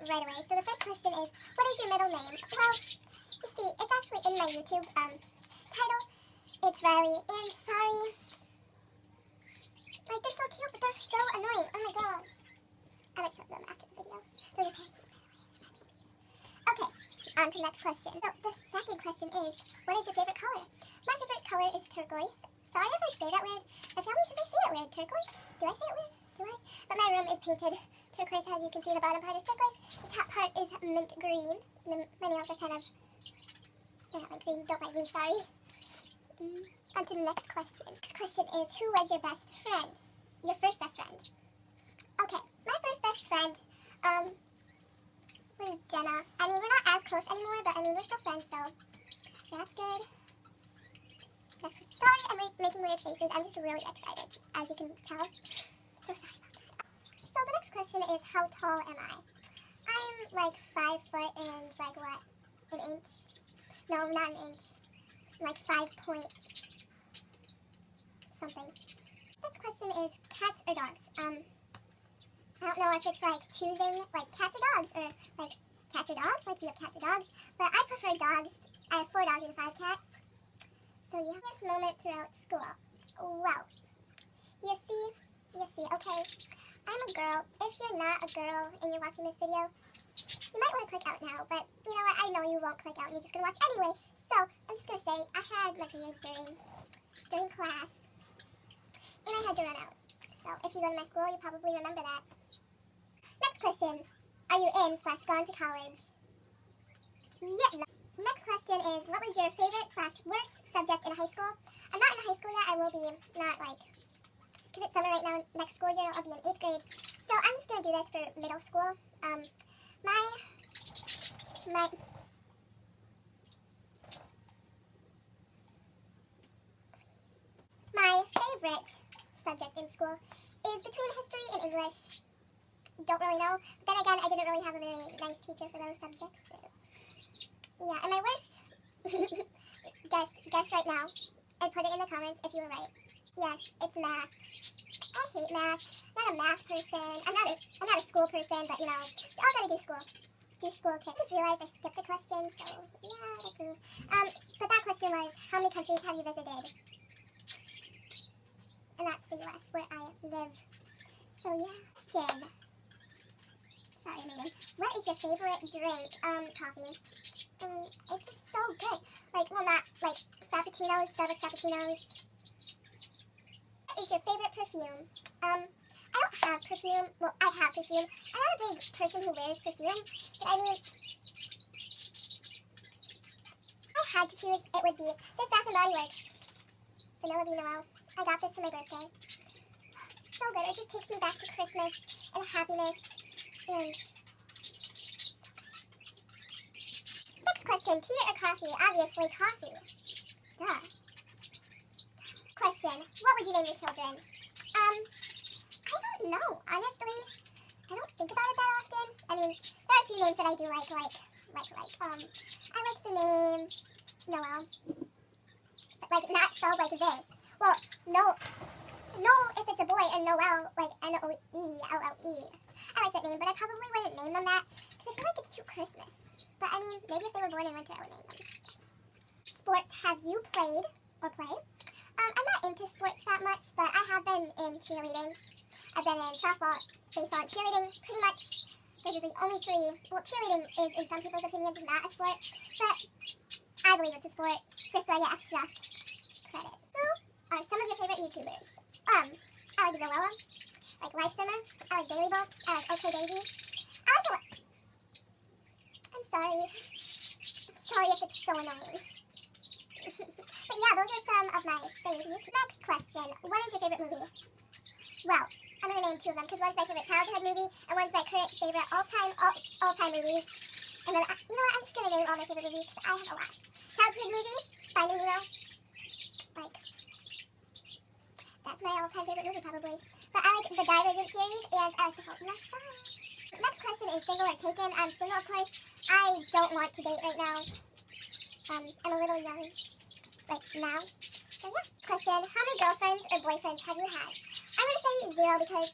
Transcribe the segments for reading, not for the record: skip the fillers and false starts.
right away. So the first question is, what is your middle name? Well, you see, it's actually in my YouTube title. It's Riley, and sorry. Like, they're so cute, but they're so annoying. Oh my gosh. I might show them after the video. Those are parakeets, by the way. They're not babies. Okay, on to the next question. So the second question is, what is your favorite color? My favorite color is turquoise. Sorry if I say that weird. My family says I say it weird. Turquoise? Do I say it weird? Do I? But my room is painted turquoise, as you can see. The bottom part is turquoise. The top part is mint green. My nails are kind of, they're not like green. Don't mind me, sorry. On to the next question. Next question is, who was your best friend? Your first best friend. Okay, my first best friend was Jenna. I mean, we're not as close anymore, but I mean, we're still friends, so yeah, that's good. Next question. Sorry, I'm making weird faces. I'm just really excited, as you can tell. So sorry about that. So the next question is, how tall am I? I'm like 5 foot and like what? An inch? No, not an inch. Like 5 point something. Next question is, cats or dogs? I don't know if it's like choosing like cats or dogs, or like cats or dogs. Like, do you have cats or dogs? But I prefer dogs. I have 4 dogs and 5 cats. So yeah, this moment throughout school. Well, you see, okay, I'm a girl. If you're not a girl and you're watching this video, you might want to click out now, but you know what, I know you won't click out and you're just going to watch anyway. So, I'm just going to say, I had like a year during class, and I had to run out. So, if you go to my school, you probably remember that. Next question, are you in/gone to college? Yeah, no. Next question is, what was your favorite/worst subject in high school? I'm not in high school yet. I will be, not like, because it's summer right now. Next school year, I'll be in 8th grade. So I'm just going to do this for middle school. My favorite subject in school is between history and English. Don't really know. But then again, I didn't really have a very nice teacher for those subjects. So yeah, and my worst, guess right now, and put it in the comments if you were right. Yes, it's math. I hate math. Not a math person. I'm not a school person, but you know, you all gotta do school. Do school, okay. I just realized I skipped a question, so yeah, that's me. But that question was, how many countries have you visited? And that's the US, where I live. So yeah, question. Sorry, I'm reading. What is your favorite drink? Coffee. It's just so good. Like, well, not like frappuccinos, Starbucks frappuccinos. What is your favorite perfume? I don't have perfume. Well, I have perfume. I'm not a big person who wears perfume. But I mean, if I had to choose, it would be this Bath & Body Works Vanilla Bean Noel. I got this for my birthday. It's so good. It just takes me back to Christmas and happiness. And next question, tea or coffee? Obviously coffee. Duh. Question, what would you name your children? I don't know. Honestly, I don't think about it that often. I mean, there are a few names that I do like, I like the name Noel. Like, not spelled like this. Well, no, if it's a boy, and Noel, like Noelle. I like that name, but I probably wouldn't name them that, because I feel like it's too Christmas. But I mean, maybe if they were born in winter, I would name them. Sports have you played or play? I'm not into sports that much, but I have been in cheerleading. I've been in softball, baseball, and cheerleading. Pretty much, those are the only 3. Well, cheerleading is, in some people's opinions, not a sport, but I believe it's a sport, just so I get extra credit. Who are some of your favorite YouTubers? I like Zoella. I like Lifesimmer. I like Daily Books. I like OK Daisy. I like a lot. I'm sorry if it's so annoying. But yeah, those are some of my favorites. Next question, what is your favorite movie? Well, I'm going to name 2 of them, because one's my favorite childhood movie, and one's my current favorite all-time movies. And then, you know what, I'm just going to name all my favorite movies, because I have a lot. Childhood movie, Finding Nemo. Like, that's my all-time favorite movie, probably. But I like the Divergent series, and I like the Fault in Our Stars. Next question is single or taken? I'm single, of course. I don't want to date right now. I'm a little young right now. So yeah. Question, how many girlfriends or boyfriends have you had? I'm going to say 0 because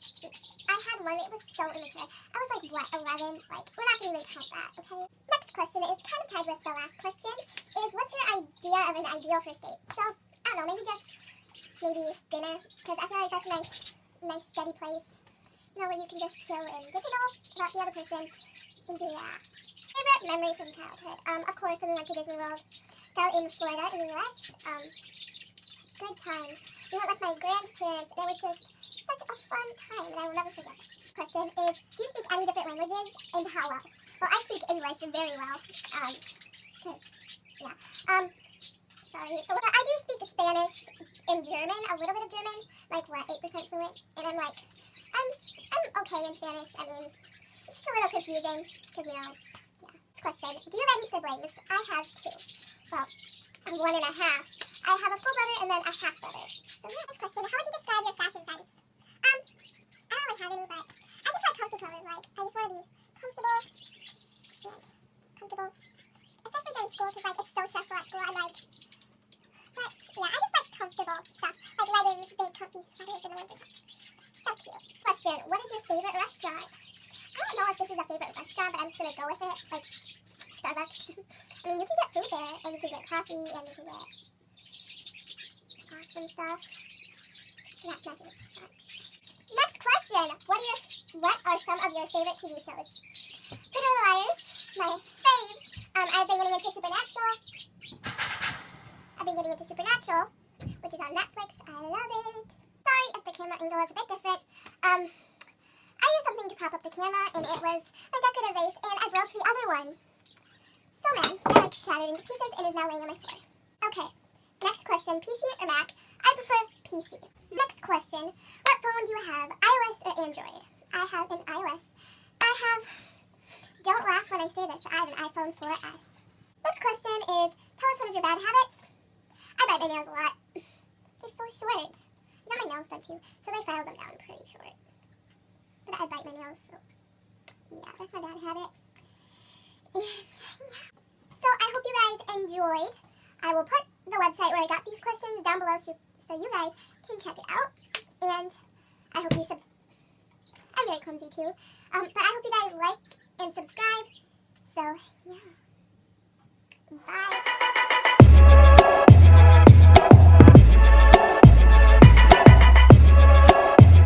I had one, it was so immature. I was like, what, 11? Like, we're not going to even count that, okay? Next question is kind of tied with the last question, is what's your idea of an ideal first date? So, I don't know, maybe dinner, because I feel like that's a nice steady place, you know, where you can just chill and get to know about the other person and do that. Favorite memory from childhood? Of course, when we went to Disney World down in Florida in the U.S. Good times. We went with my grandparents, and it was just such a fun time, and I will never forget it. Question is, do you speak any different languages, and how well? Well, I speak English very well, sorry. But I do speak Spanish and German, a little bit of German, like, 8% fluent, and I'm okay in Spanish. I mean, it's just a little confusing, because, yeah. Question, do you have any siblings? I have 2. Well, I'm 1 and a half. I have a full brother and then a half brother. So next question, how would you describe your fashion sense? I don't really have any, but I just like comfy clothes. Like, I just want to be comfortable. Especially during school, because, it's so stressful at school. I just like comfortable stuff. Like leggings, big comfy sweaters, and everything. So cute. Question, what is your favorite restaurant? I don't know if this is a favorite restaurant, but I'm just going to go with it. Like, Starbucks. I mean, you can get food there, and you can get coffee, and you can get awesome stuff. So that's my favorite restaurant. Next question. What are some of your favorite TV shows? Good Little Liars, my fave. I've been getting into Supernatural, which is on Netflix. I love it. Sorry if the camera angle is a bit different. I used something to prop up the camera, and it was my decorative vase, and I broke the other one. So mad, I shattered into pieces and is now laying on my floor. Okay, next question, PC or Mac? I prefer PC. Next question, what phone do you have, iOS or Android? I have an iOS. Don't laugh when I say this, but I have an iPhone 4S. Next question is, tell us one of your bad habits. I bite my nails a lot. They're so short. I got my nails done too, so they filed them down pretty short. But I bite my nails, so yeah, that's my bad habit. And yeah. So I hope you guys enjoyed. I will put the website where I got these questions down below so you guys can check it out. And I hope you I'm very clumsy too. But I hope you guys like and subscribe. So yeah.